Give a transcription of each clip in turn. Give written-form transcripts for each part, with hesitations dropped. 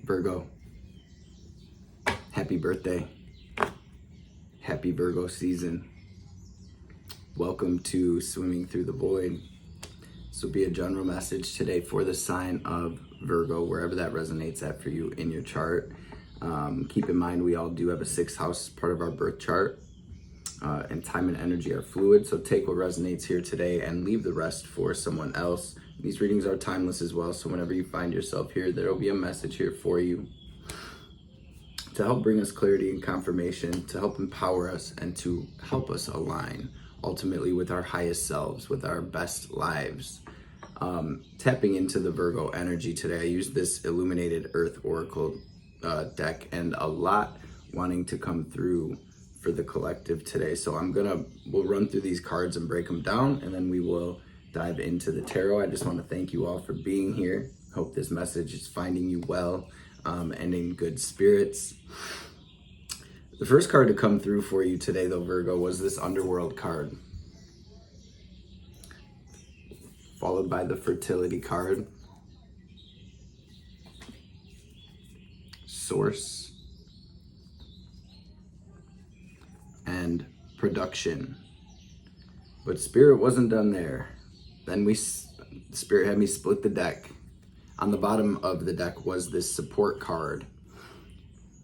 Virgo, happy birthday. Happy Virgo season. Welcome to Swimming Through the Void. This will be a general message today for the sign of Virgo, wherever that resonates at for you in your chart. Keep in mind, we all do have a sixth house as part of our birth chart, and time and energy are fluid. So take what resonates here today and leave the rest for someone else. These readings are timeless as well. So whenever you find yourself here, there will be a message here for you to help bring us clarity and confirmation, to help empower us, and to help us align ultimately with our highest selves, with our best lives. Tapping into the Virgo energy today, I used this Illuminated Earth Oracle deck, and a lot wanting to come through for the collective today. So we'll run through these cards and break them down, and then we will dive into the tarot. I just want to thank you all for being here. Hope this message is finding you well and in good spirits. The first card to come through for you today, though, Virgo, was this Underworld card, followed by the Fertility card, Source, and Production. But Spirit wasn't done there. Then Spirit had me split the deck. On the bottom of the deck was this Support card.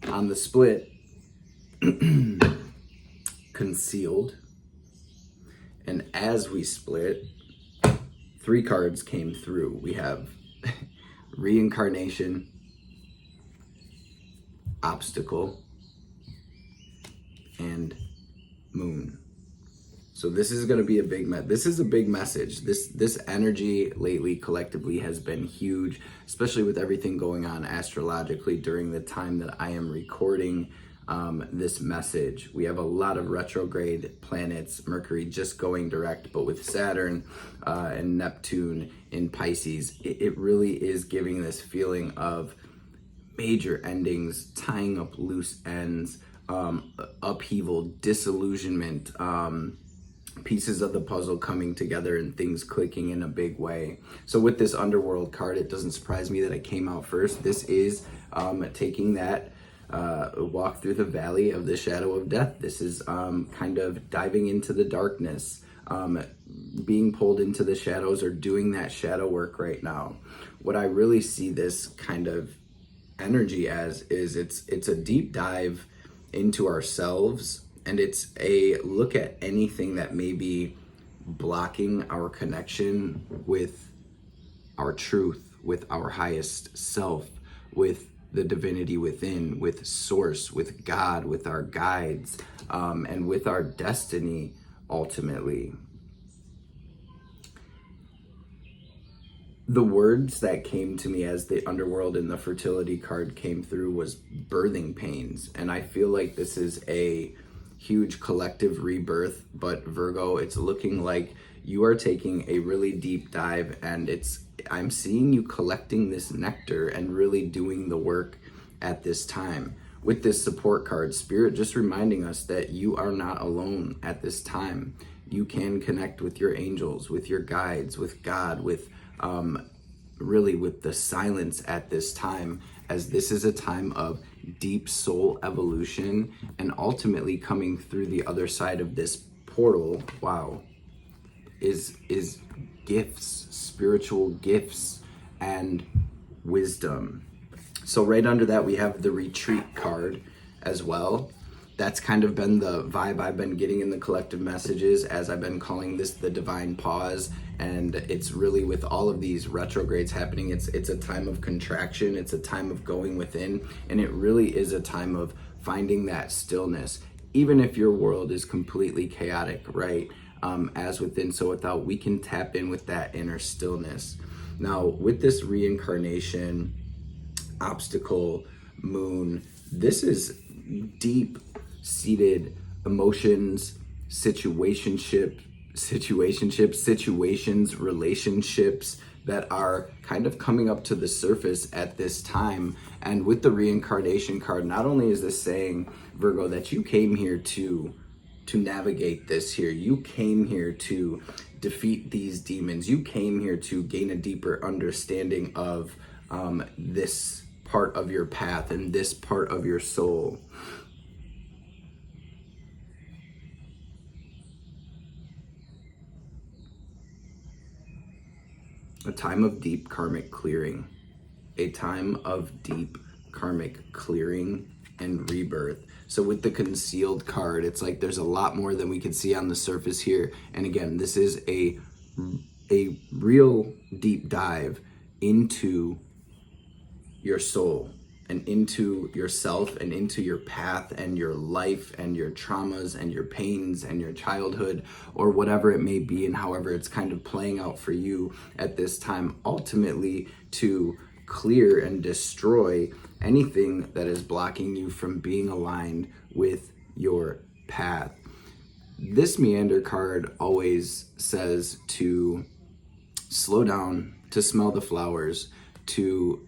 On the split, Concealed. And as we split, 3 cards came through. We have Reincarnation, Obstacle, and Moon. So this is going to be a big this is a big message. This energy lately collectively has been huge, especially with everything going on astrologically during the time that I am recording this message. We have a lot of retrograde planets, Mercury just going direct, but with Saturn and Neptune in Pisces, it really is giving this feeling of major endings, tying up loose ends, upheaval, disillusionment, pieces of the puzzle coming together and things clicking in a big way. So with this Underworld card, it doesn't surprise me that it came out first. This is taking that walk through the valley of the shadow of death. This is kind of diving into the darkness, being pulled into the shadows, or doing that shadow work right now. What I really see this kind of energy as is it's a deep dive into ourselves, and it's a look at anything that may be blocking our connection with our truth, with our highest self, with the divinity within, with Source, with God, with our guides, and with our destiny ultimately. The words that came to me as the Underworld and the Fertility card came through was birthing pains. And I feel like this is a huge collective rebirth, but Virgo, it's looking like you are taking a really deep dive, and I'm seeing you collecting this nectar and really doing the work at this time. With this Support card, Spirit just reminding us that you are not alone at this time. You can connect with your angels, with your guides, with God, with really with the silence at this time, as this is a time of deep soul evolution and ultimately coming through the other side of this portal. Wow, is gifts, spiritual gifts, and wisdom. So right under that, we have the Retreat card as well. That's kind of been the vibe I've been getting in the collective messages, as I've been calling this the divine pause. And it's really, with all of these retrogrades happening, it's a time of contraction, it's a time of going within, and it really is a time of finding that stillness. Even if your world is completely chaotic, right? As within, so without, we can tap in with that inner stillness. Now, with this Reincarnation, Obstacle, Moon, this is deep-seated emotions, situations, relationships that are kind of coming up to the surface at this time. And with the Reincarnation card, not only is this saying, Virgo, that you came here to navigate this here, you came here to defeat these demons, you came here to gain a deeper understanding of this part of your path, in this part of your soul. A time of deep karmic clearing. A time of deep karmic clearing and rebirth. So with the concealed card, it's like there's a lot more than we can see on the surface here. And again, this is a real deep dive into your soul and into yourself and into your path and your life and your traumas and your pains and your childhood, or whatever it may be, and however it's kind of playing out for you at this time, ultimately to clear and destroy anything that is blocking you from being aligned with your path. This meander card always says to slow down, to smell the flowers, to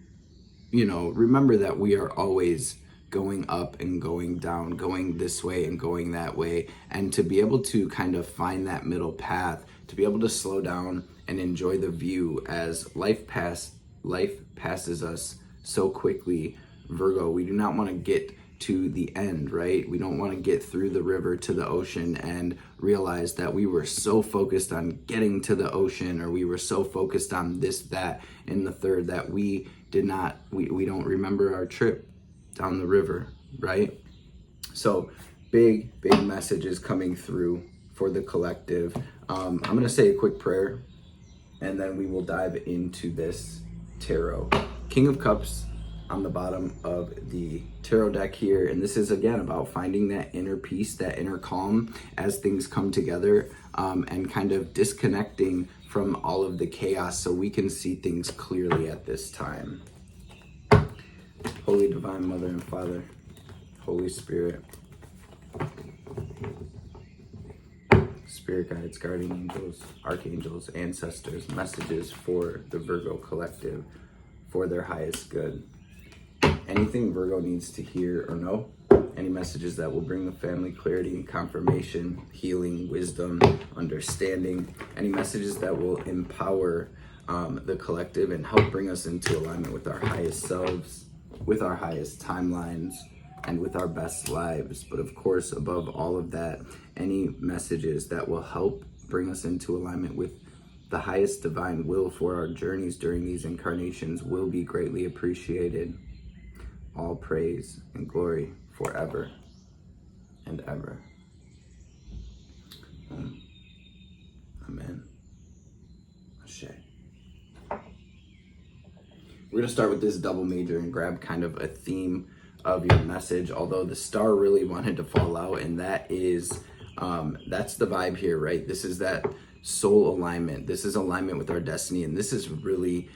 remember that we are always going up and going down, going this way and going that way, and to be able to kind of find that middle path, to be able to slow down and enjoy the view as life passes us so quickly. Virgo, we do not want to get to the end, right? We don't want to get through the river to the ocean and realize that we were so focused on getting to the ocean, or we were so focused on this, that, and the third, that we don't remember our trip down the river, right? So big messages coming through for the collective. I'm going to say a quick prayer, and then we will dive into this tarot. King of Cups on the bottom of the tarot deck here, and this is again about finding that inner peace, that inner calm as things come together, and kind of disconnecting from all of the chaos so we can see things clearly at this time. Holy Divine Mother and Father, Holy Spirit, Spirit guides, guardian angels, archangels, ancestors, messages for the Virgo collective, for their highest good. Anything Virgo needs to hear or know, any messages that will bring the family clarity and confirmation, healing, wisdom, understanding, any messages that will empower the collective and help bring us into alignment with our highest selves, with our highest timelines, and with our best lives. But of course, above all of that, any messages that will help bring us into alignment with the highest divine will for our journeys during these incarnations will be greatly appreciated. All praise and glory forever and ever. Amen. Ashe. We're going to start with this double major and grab kind of a theme of your message, although the star really wanted to fall out, and that is, that's the vibe here, right? This is that soul alignment. This is alignment with our destiny, and this is really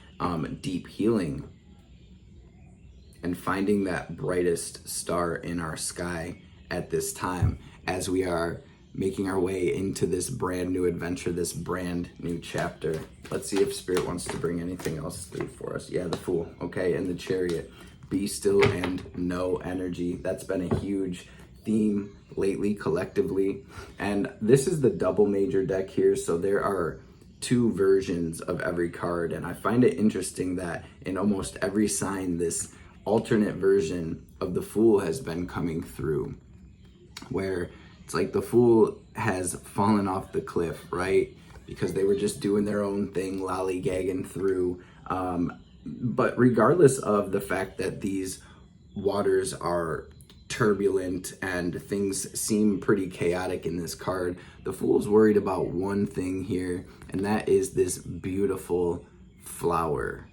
deep healing and finding that brightest star in our sky at this time as we are making our way into this brand new adventure, this brand new chapter. Let's see if Spirit wants to bring anything else through for us. Yeah, the Fool, okay, and the Chariot. Be still and know energy. That's been a huge theme lately collectively. And this is the double major deck here, so there are two versions of every card, and I find it interesting that in almost every sign this alternate version of the Fool has been coming through, where it's like the Fool has fallen off the cliff, right? Because they were just doing their own thing, lollygagging through. But regardless of the fact that these waters are turbulent and things seem pretty chaotic in this card, the Fool's worried about one thing here, and that is this beautiful flower.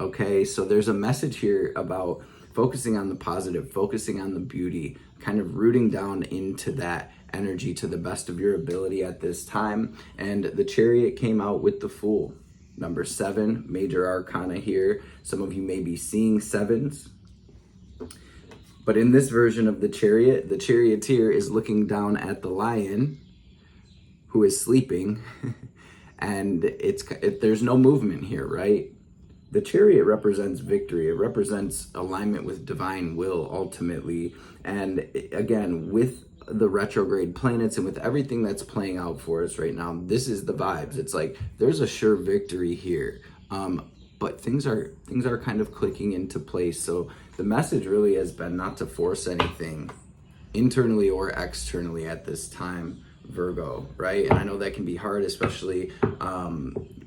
Okay, so there's a message here about focusing on the positive, focusing on the beauty, kind of rooting down into that energy to the best of your ability at this time. And the Chariot came out with the Fool. Number 7, major arcana here. Some of you may be seeing 7s. But in this version of the charioteer is looking down at the lion who is sleeping. And there's no movement here, right? The Chariot represents victory. It represents alignment with divine will ultimately. And again, with the retrograde planets and with everything that's playing out for us right now, this is the vibes. It's like there's a sure victory here. but things are kind of clicking into place. So the message really has been not to force anything internally or externally at this time, Virgo, right? And I know that can be hard, especially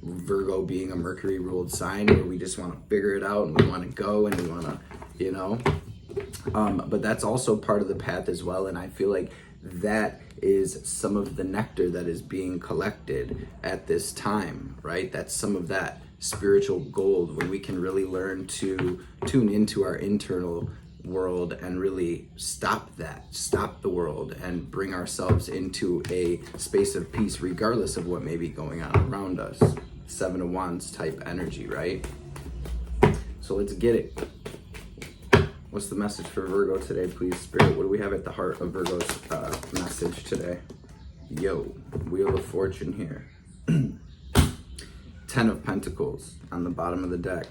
Virgo being a Mercury ruled sign, where we just want to figure it out and we want to go and we want to, you know, but that's also part of the path as well. And I feel like that is some of the nectar that is being collected at this time, right? That's some of that spiritual gold, when we can really learn to tune into our internal world and really stop the world and bring ourselves into a space of peace, regardless of what may be going on around us. 7 of Wands type energy, right? So let's get it. What's the message for Virgo today, please, Spirit? What do we have at the heart of Virgo's message today? Yo, Wheel of Fortune here. 10 of Pentacles on the bottom of the deck.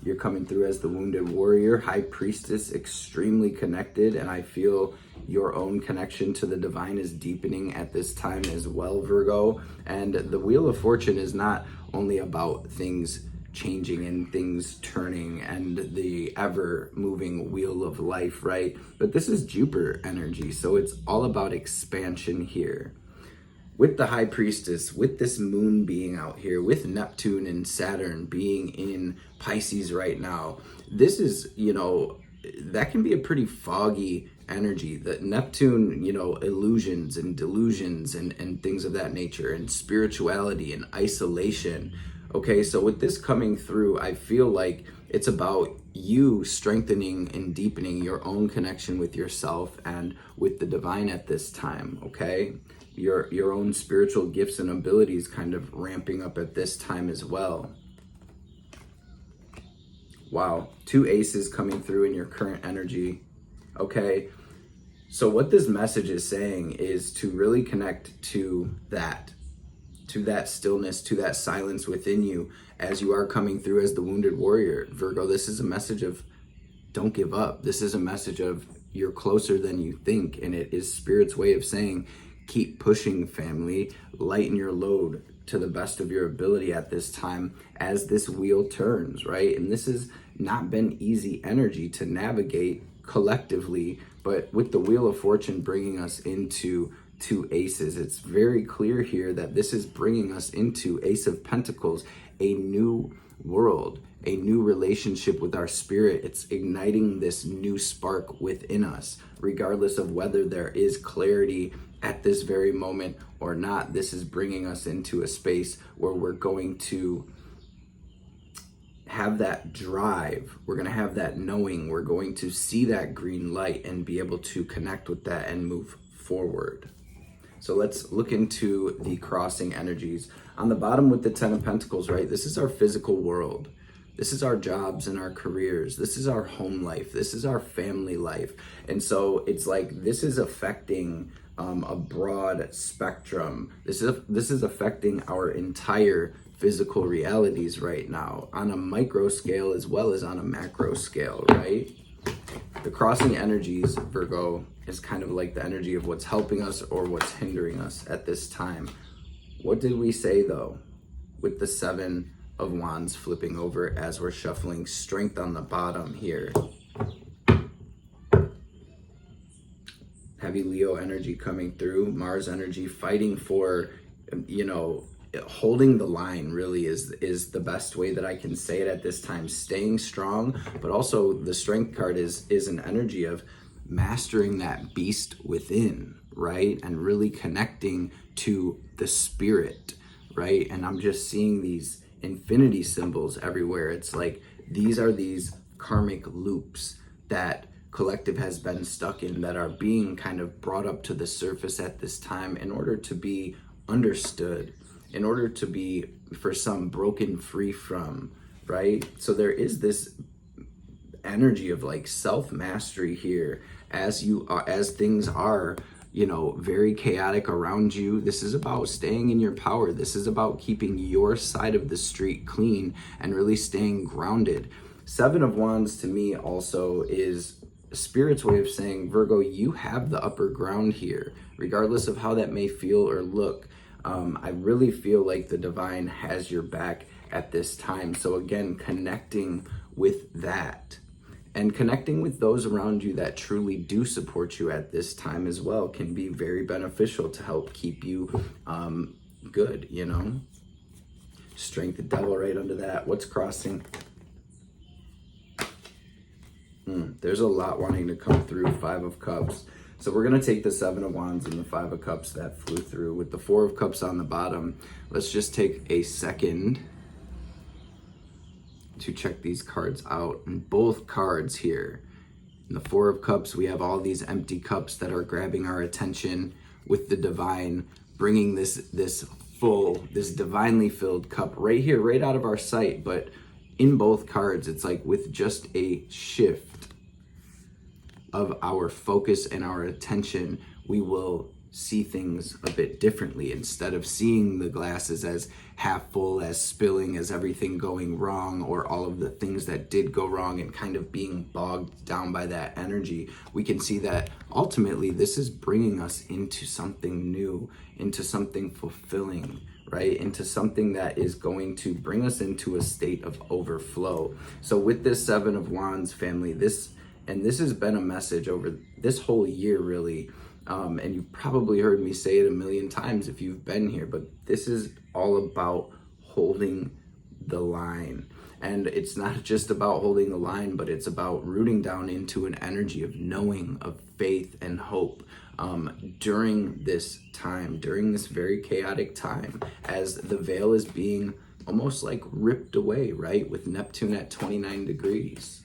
You're coming through as the Wounded Warrior, High Priestess, extremely connected, and I feel your own connection to the divine is deepening at this time as well, Virgo. And the Wheel of Fortune is not only about things changing and things turning and the ever moving wheel of life, right? But this is Jupiter energy, so it's all about expansion here. With the High Priestess, with this moon being out here, with Neptune and Saturn being in Pisces right now, this is, you know, that can be a pretty foggy energy. That Neptune, you know, illusions and delusions and things of that nature, and spirituality and isolation. Okay, so with this coming through, I feel like it's about you strengthening and deepening your own connection with yourself and with the divine at this time, okay? Your own spiritual gifts and abilities kind of ramping up at this time as well. Wow, 2 aces coming through in your current energy, okay? So what this message is saying is to really connect to that stillness, to that silence within you as you are coming through as the Wounded Warrior. Virgo, this is a message of don't give up. This is a message of you're closer than you think, and it is Spirit's way of saying keep pushing, family. Lighten your load to the best of your ability at this time as this wheel turns, right? And this has not been easy energy to navigate collectively, but with the Wheel of Fortune bringing us into 2 aces, it's very clear here that this is bringing us into Ace of Pentacles, a new world, a new relationship with our spirit. It's igniting this new spark within us, regardless of whether there is clarity at this very moment or not. This is bringing us into a space where we're going to have that drive, we're going to have that knowing, we're going to see that green light and be able to connect with that and move forward. So let's look into the crossing energies. On the bottom with the 10 of Pentacles, right? This is our physical world. This is our jobs and our careers. This is our home life. This is our family life. And so it's like this is affecting a broad spectrum. This is affecting our entire physical realities right now on a micro scale as well as on a macro scale, right? The crossing energies, Virgo, is kind of like the energy of what's helping us or what's hindering us at this time. What did we say though with the 7 of Wands flipping over as we're shuffling? Strength on the bottom here. Heavy Leo energy coming through, Mars energy fighting for, you know, holding the line really is the best way that I can say it at this time. Staying strong, but also the strength card is an energy of mastering that beast within, right? And really connecting to the spirit, right? And I'm just seeing these infinity symbols everywhere. It's like these are these karmic loops that collective has been stuck in that are being kind of brought up to the surface at this time in order to be understood, in order to be, for some, broken free from, right? So there is this energy of like self-mastery here as things are, you know, very chaotic around you. This is about staying in your power. This is about keeping your side of the street clean and really staying grounded. 7 of Wands to me also is Spirit's way of saying, Virgo, you have the upper ground here, regardless of how that may feel or look. I really feel like the divine has your back at this time. So again, connecting with that and connecting with those around you that truly do support you at this time as well can be very beneficial to help keep you good, you know. Strength the devil right under that. What's crossing? There's a lot wanting to come through. 5 of Cups. So we're going to take the 7 of Wands and the 5 of Cups that flew through with the 4 of Cups on the bottom. Let's just take a second to check these cards out. And both cards here, in the 4 of Cups, we have all these empty cups that are grabbing our attention, with the divine bringing this divinely filled cup right here, right out of our sight. But in both cards, it's like with just a shift of our focus and our attention, we will see things a bit differently. Instead of seeing the glasses as half full, as spilling, as everything going wrong, or all of the things that did go wrong and kind of being bogged down by that energy, we can see that ultimately this is bringing us into something new, into something fulfilling, right? Into something that is going to bring us into a state of overflow. So with this 7 of Wands, family, this has been a message over this whole year, really. And you've probably heard me say it a million times if you've been here, but this is all about holding the line. And it's not just about holding the line, but it's about rooting down into an energy of knowing, of faith and hope during this time, during this very chaotic time, as the veil is being almost like ripped away, right? With Neptune at 29 degrees.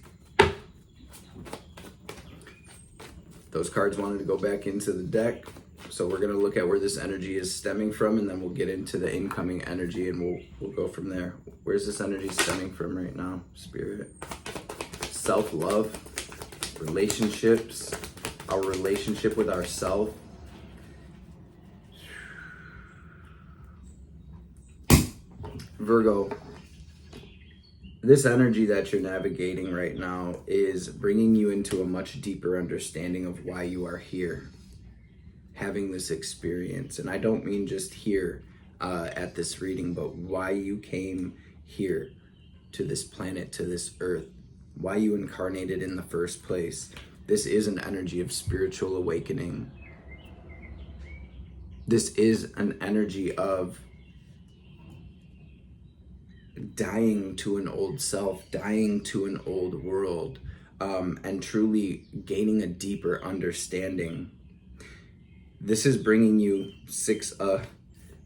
Those cards wanted to go back into the deck. So we're gonna look at where this energy is stemming from, and then we'll get into the incoming energy, and we'll go from there. Where's this energy stemming from right now, Spirit? Self-love, relationships, our relationship with ourself. Virgo, this energy that you're navigating right now is bringing you into a much deeper understanding of why you are here, having this experience. And I don't mean just here at this reading, but why you came here to this planet, to this earth, why you incarnated in the first place. This is an energy of spiritual awakening. This is an energy of dying to an old self, dying to an old world, and truly gaining a deeper understanding. This is bringing you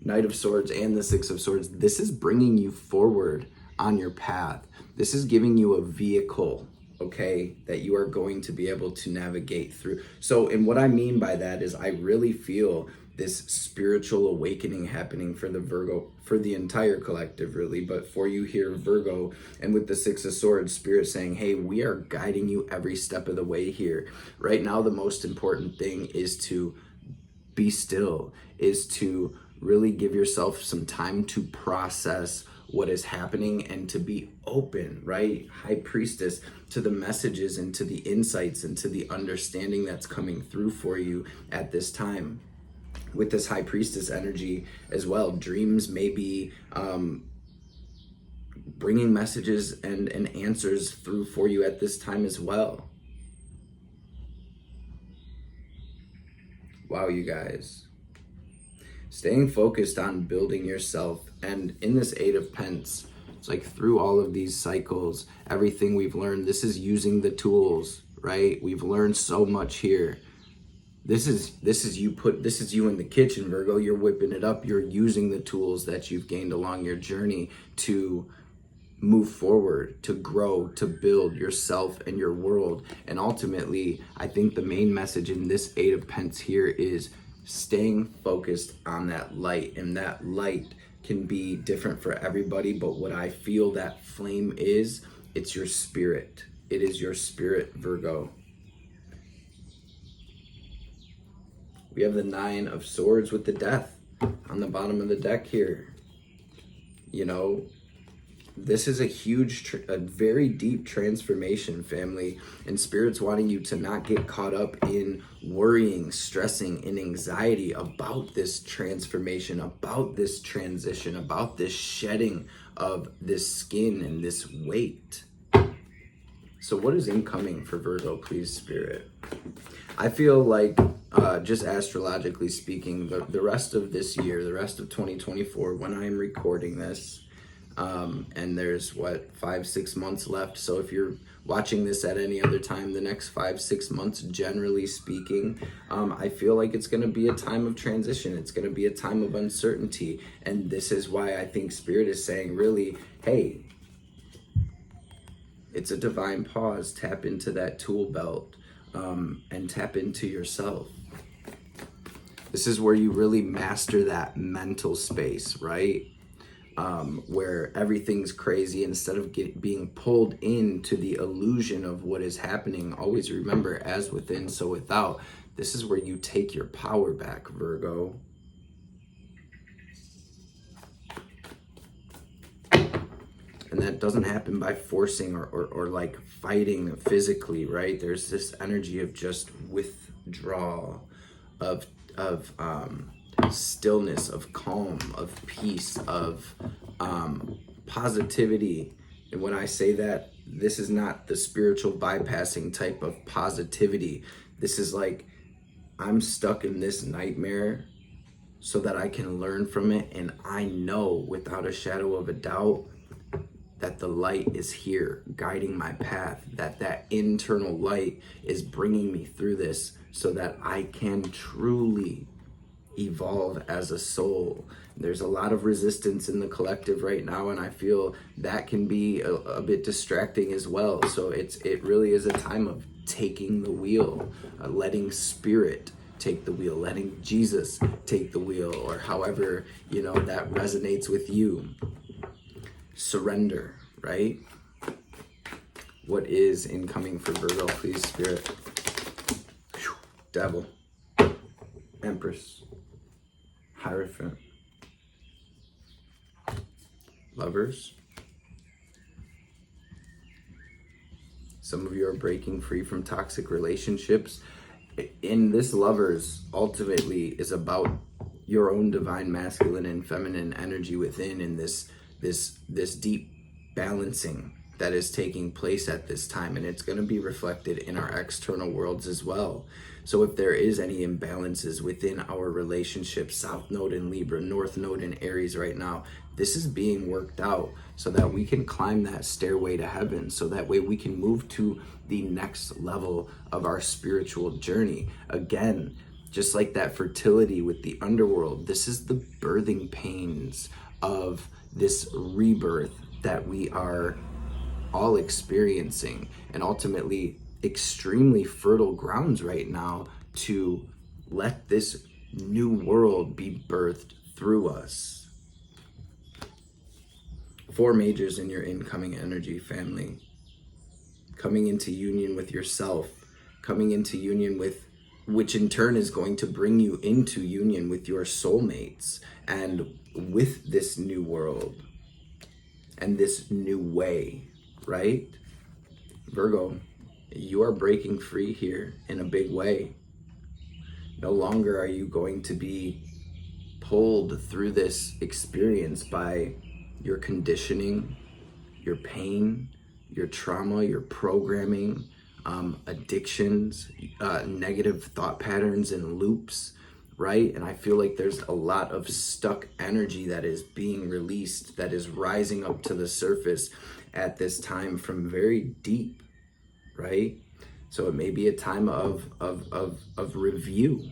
Knight of Swords and the 6 of Swords. This is bringing you forward on your path. This is giving you a vehicle, okay, that you are going to be able to navigate through. So, and what I mean by that is I really feel this spiritual awakening happening for the Virgo, for the entire collective really, but for you here, Virgo, and with the 6 of Swords, Spirit saying, hey, we are guiding you every step of the way here. Right now, the most important thing is to be still, is to really give yourself some time to process what is happening and to be open, right? High Priestess, to the messages and to the insights and to the understanding that's coming through for you at this time. With this High Priestess energy as well, dreams may be bringing messages and answers through for you at this time as well. Wow, you guys. Staying focused on building yourself. And in this 8 of Pentacles, it's like through all of these cycles, everything we've learned, this is using the tools, right? We've learned so much here. This is you in the kitchen, Virgo. You're whipping it up. You're using the tools that you've gained along your journey to move forward, to grow, to build yourself and your world. And ultimately, I think the main message in this 8 of Pentacles here is staying focused on that light. And that light can be different for everybody, but what I feel that flame is, it's your spirit. It is your spirit, Virgo. We have the 9 of Swords with the Death on the bottom of the deck here. You know, This is a huge, a very deep transformation, family. And Spirit's wanting you to not get caught up in worrying, stressing, and anxiety about this transformation, about this transition, about this shedding of this skin and this weight. So what is incoming for Virgo, please, Spirit? I feel like, just astrologically speaking, the rest of this year, the rest of 2024, when I'm recording this, and there's 5-6 months left. So if you're watching this at any other time, the next 5-6 months, generally speaking, I feel like it's going to be a time of transition. It's going to be a time of uncertainty. And this is why I think Spirit is saying, really, hey, it's a divine pause. Tap into that tool belt, and tap into yourself. This is where you really master that mental space, right? Where everything's crazy. Instead of being pulled into the illusion of what is happening, always remember, as within, so without. This is where you take your power back, Virgo. And that doesn't happen by forcing or like fighting physically, right? There's this energy of just withdrawal, of stillness, of calm, of peace, of positivity. And when I say that, this is not the spiritual bypassing type of positivity. This is like, I'm stuck in this nightmare so that I can learn from it. And I know without a shadow of a doubt that the light is here guiding my path, that internal light is bringing me through this so that I can truly evolve as a soul. There's a lot of resistance in the collective right now, and I feel that can be a bit distracting as well. So it really is a time of taking the wheel, letting Spirit take the wheel, letting Jesus take the wheel, or however, that resonates with you. Surrender, right? What is incoming for Virgo, please, Spirit? Devil, Empress, Hierophant, Lovers. Some of you are breaking free from toxic relationships. In this Lovers, ultimately, is about your own divine masculine and feminine energy within, and this deep balancing that is taking place at this time, and it's going to be reflected in our external worlds as well. So if there is any imbalances within our relationship, South Node in Libra, North Node in Aries right now, this is being worked out so that we can climb that stairway to heaven, so that way we can move to the next level of our spiritual journey. Again, just like that fertility with the underworld, this is the birthing pains of this rebirth that we are all experiencing, and ultimately extremely fertile grounds right now to let this new world be birthed through us. 4 majors in your incoming energy, family. Coming into union with yourself, coming into union with, which in turn is going to bring you into union with your soulmates and with this new world and this new way, right? Virgo, you are breaking free here in a big way. No longer are you going to be pulled through this experience by your conditioning, your pain, your trauma, your programming, addictions, negative thought patterns and loops, right? And I feel like there's a lot of stuck energy that is being released, that is rising up to the surface at this time from very deep, right? So it may be a time of review,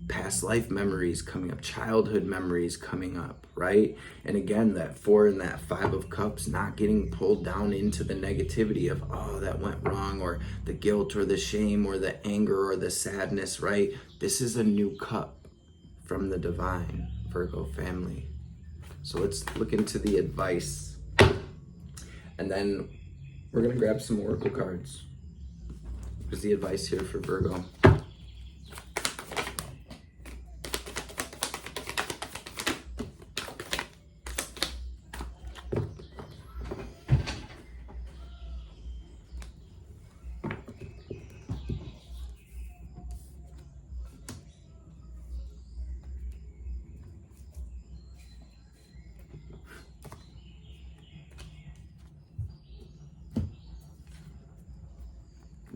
past life memories coming up, childhood memories coming up, right? And again, that 4 and that 5 of cups, not getting pulled down into the negativity of, oh, that went wrong, or the guilt or the shame or the anger or the sadness, right? This is a new cup from the divine, Virgo family. So let's look into the advice, and then we're gonna grab some oracle cards. Here's the advice here for Virgo.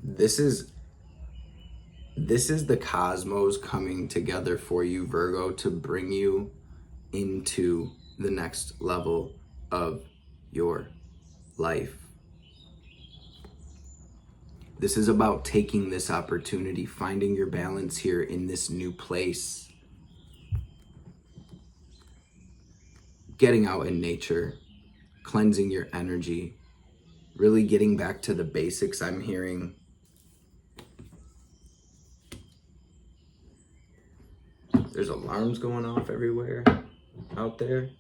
This is the cosmos coming together for you, Virgo, to bring you into the next level of your life. This is about taking this opportunity, finding your balance here in this new place. Getting out in nature, cleansing your energy, really getting back to the basics. I'm hearing there's alarms going off everywhere out there.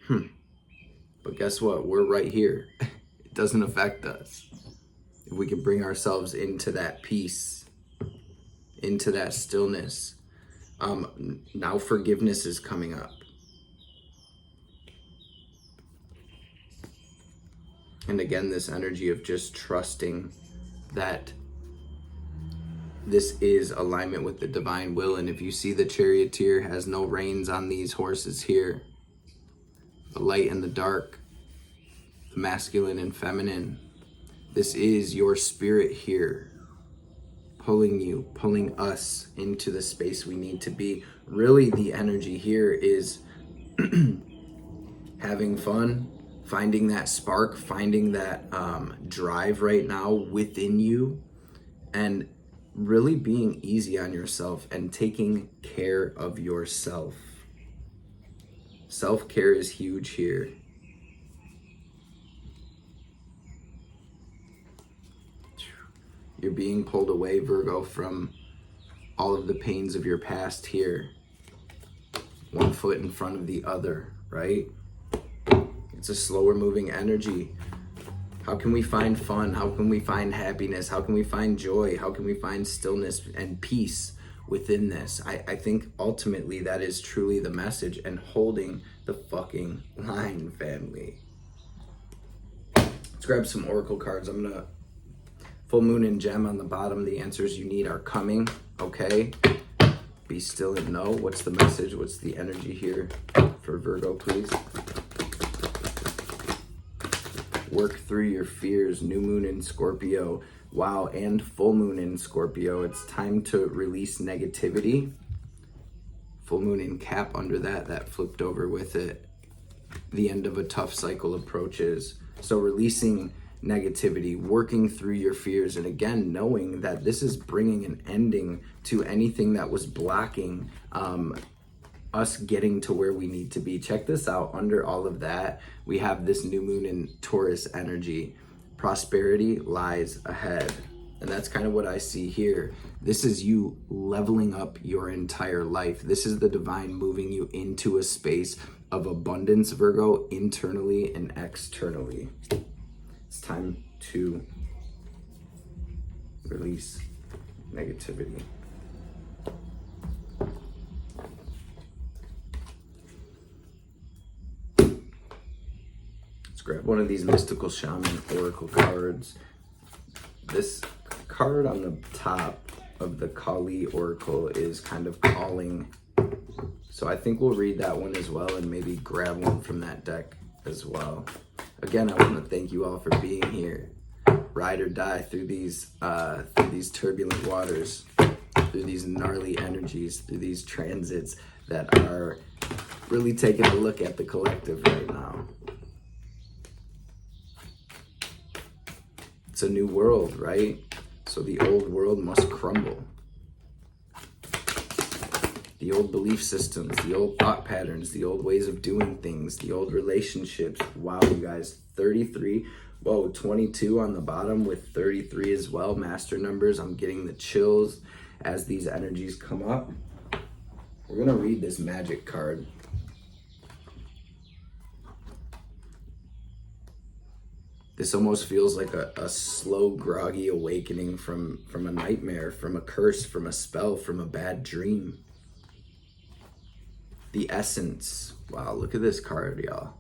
But guess what? We're right here. It doesn't affect us. If we can bring ourselves into that peace, into that stillness. Now forgiveness is coming up. And again, this energy of just trusting that this is alignment with the divine will. And if you see the charioteer has no reins on these horses here, the light and the dark, the masculine and feminine, this is your spirit here, pulling us into the space we need to be. Really, the energy here is having fun, finding that spark, finding that drive right now within you, and really being easy on yourself and taking care of yourself. Self-care is huge here. You're being pulled away, Virgo, from all of the pains of your past here. One foot in front of the other, right? It's a slower moving energy. How can we find fun? How can we find happiness? How can we find joy? How can we find stillness and peace within this? I think ultimately that is truly the message, and holding the fucking line, family. Let's grab some oracle cards. I'm gonna full moon and gem on the bottom. The answers you need are coming, okay? Be still and know. What's the message? What's the energy here for Virgo, please? Work through your fears. New moon in Scorpio. Wow, and full moon in Scorpio. It's time to release negativity. Full moon in Cap under that flipped over with it. The end of a tough cycle approaches. So releasing negativity, working through your fears, and again, knowing that this is bringing an ending to anything that was blocking us getting to where we need to be. Check this out. Under all of that, we have this new moon in Taurus energy. Prosperity lies ahead. And that's kind of what I see here. This is you leveling up your entire life. This is the divine moving you into a space of abundance, Virgo, internally and externally. It's time to release negativity. Let's grab one of these mystical shaman oracle cards. This card on the top of the Kali oracle is kind of calling. So I think we'll read that one as well and maybe grab one from that deck as well. Again, I want to thank you all for being here. Ride or die through these turbulent waters, through these gnarly energies, through these transits that are really taking a look at the collective right now. It's a new world, right? So the old world must crumble. The old belief systems, the old thought patterns, the old ways of doing things, the old relationships. Wow, you guys, 33. Whoa, 22 on the bottom with 33 as well. Master numbers. I'm getting the chills as these energies come up. We're going to read this magic card. This almost feels like a slow, groggy awakening from a nightmare, from a curse, from a spell, from a bad dream. The essence. Wow, look at this card, y'all.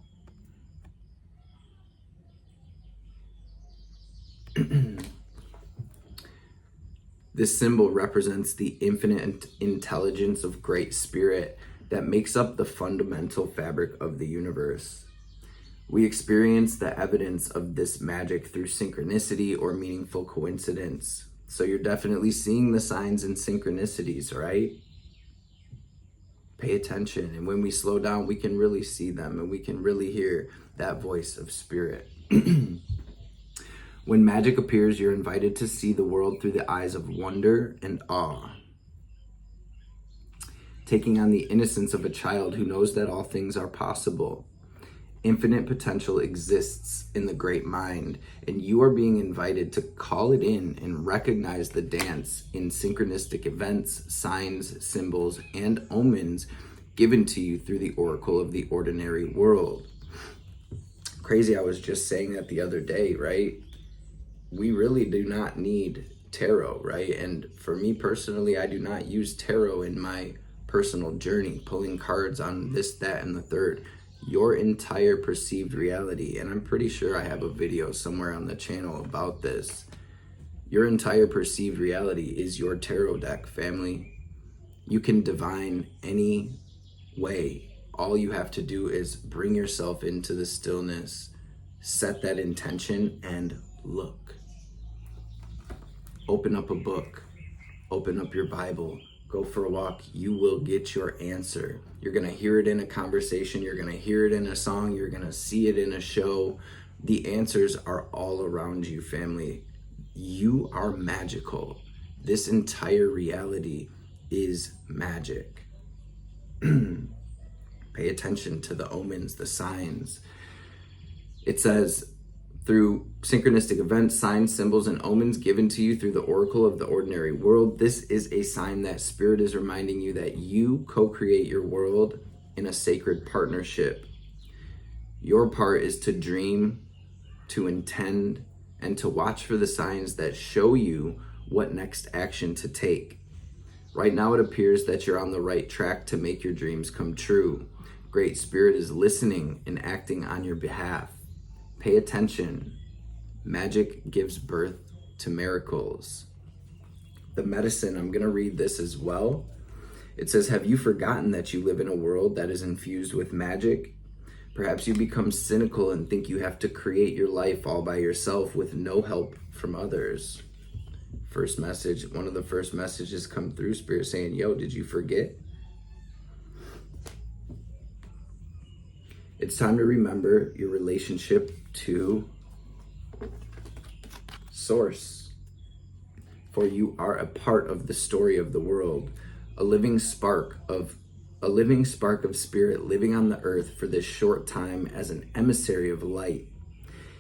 This symbol represents the infinite intelligence of great spirit that makes up the fundamental fabric of the universe. We experience the evidence of this magic through synchronicity or meaningful coincidence. So you're definitely seeing the signs and synchronicities, right? Pay attention. And when we slow down, we can really see them and we can really hear that voice of spirit. When magic appears, you're invited to see the world through the eyes of wonder and awe. Taking on the innocence of a child who knows that all things are possible. Infinite potential exists in the great mind, and you are being invited to call it in and recognize the dance in synchronistic events, signs, symbols, and omens given to you through the oracle of the ordinary world. Crazy, I was just saying that the other day, right? We really do not need tarot, right? And for me personally, I do not use tarot in my personal journey, pulling cards on this, that, and the third. Your entire perceived reality, and I'm pretty sure I have a video somewhere on the channel about this. Your entire perceived reality is your tarot deck, family. You can divine any way. All you have to do is bring yourself into the stillness, set that intention, and look. Open up a book, open up your Bible, go for a walk. You will get your answer. You're gonna hear it in a conversation, you're gonna hear it in a song, you're gonna see it in a show. The answers are all around you, family. You are magical. This entire reality is magic. Pay attention to the omens, the signs. It says, through synchronistic events, signs, symbols, and omens given to you through the oracle of the ordinary world, this is a sign that Spirit is reminding you that you co-create your world in a sacred partnership. Your part is to dream, to intend, and to watch for the signs that show you what next action to take. Right now, it appears that you're on the right track to make your dreams come true. Great Spirit is listening and acting on your behalf. Pay attention. Magic gives birth to miracles. The medicine, I'm going to read this as well. It says, have you forgotten that you live in a world that is infused with magic? Perhaps you become cynical and think you have to create your life all by yourself with no help from others. First message, one of the first messages come through, Spirit saying, yo, did you forget? It's time to remember your relationship to Source. For you are a part of the story of the world, a living spark of spirit living on the earth for this short time as an emissary of light.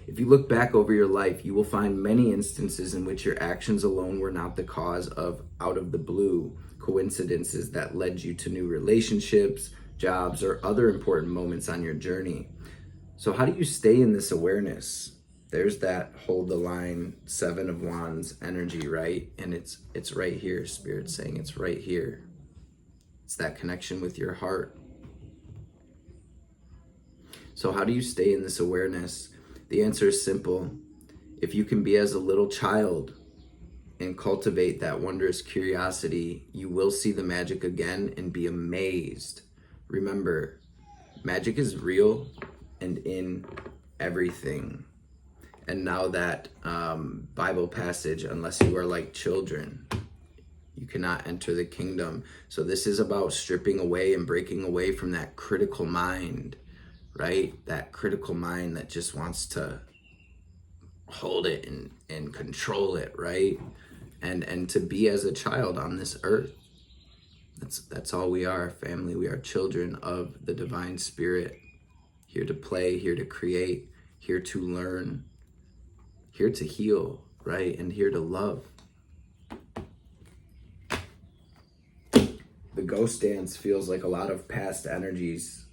If you look back over your life, you will find many instances in which your actions alone were not the cause of out of the blue coincidences that led you to new relationships, jobs, or other important moments on your journey. So how do you stay in this awareness? There's that hold the line, 7 of Wands energy, right? And it's right here. Spirit's saying it's right here. It's that connection with your heart. So how do you stay in this awareness? The answer is simple. If you can be as a little child and cultivate that wondrous curiosity, you will see the magic again and be amazed. Remember, magic is real and in everything. And now that Bible passage, unless you are like children, you cannot enter the kingdom. So this is about stripping away and breaking away from that critical mind, right? That critical mind that just wants to hold it and control it, right? And to be as a child on this earth. That's all we are, family. We are children of the divine spirit, here to play, here to create, here to learn, here to heal, right? And here to love. The ghost dance feels like a lot of past energies,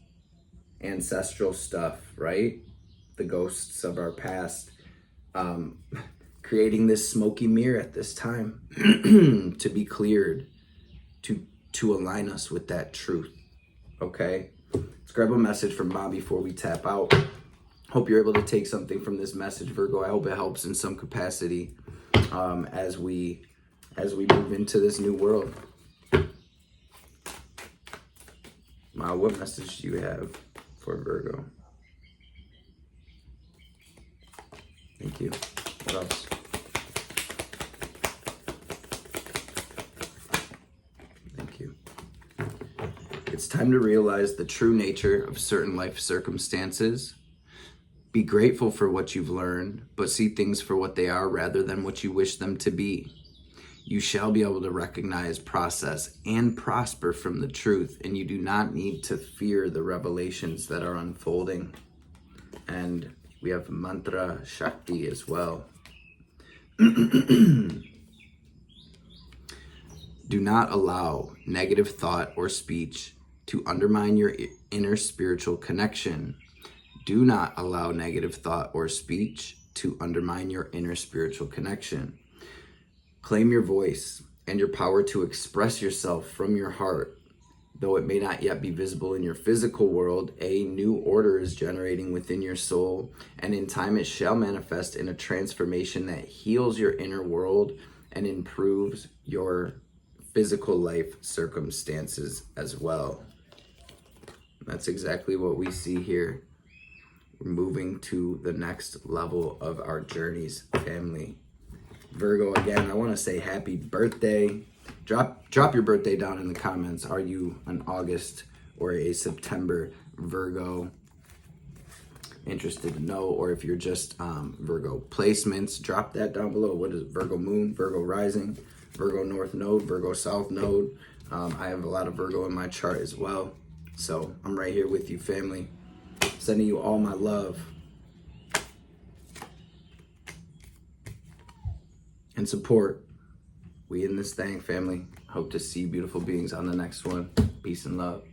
ancestral stuff, right? The ghosts of our past, creating this smoky mirror at this time to be cleared, to align us with that truth, okay? Let's grab a message from Bob before we tap out. Hope you're able to take something from this message, Virgo. I hope it helps in some capacity as we move into this new world. Wow, what message do you have for Virgo? Thank you. What else? Thank you. It's time to realize the true nature of certain life circumstances. Be grateful for what you've learned, but see things for what they are rather than what you wish them to be. You shall be able to recognize, process, and prosper from the truth, and you do not need to fear the revelations that are unfolding. And we have mantra Shakti as well. Do not allow negative thought or speech to undermine your inner spiritual connection. Do not allow negative thought or speech to undermine your inner spiritual connection. Claim your voice and your power to express yourself from your heart. Though it may not yet be visible in your physical world, a new order is generating within your soul, and in time it shall manifest in a transformation that heals your inner world and improves your physical life circumstances as well. That's exactly what we see here. We're moving to the next level of our journeys, family. Virgo, again, I want to say happy birthday. Drop your birthday down in the comments. Are you an August or a September Virgo? Interested to know. Or if you're just Virgo placements, drop that down below. What is it? Virgo moon, Virgo rising, Virgo north node, Virgo south node. I have a lot of Virgo in my chart as well. So I'm right here with you, family. Sending you all my love and support. We in this thing, family. Hope to see beautiful beings on the next one. Peace and love.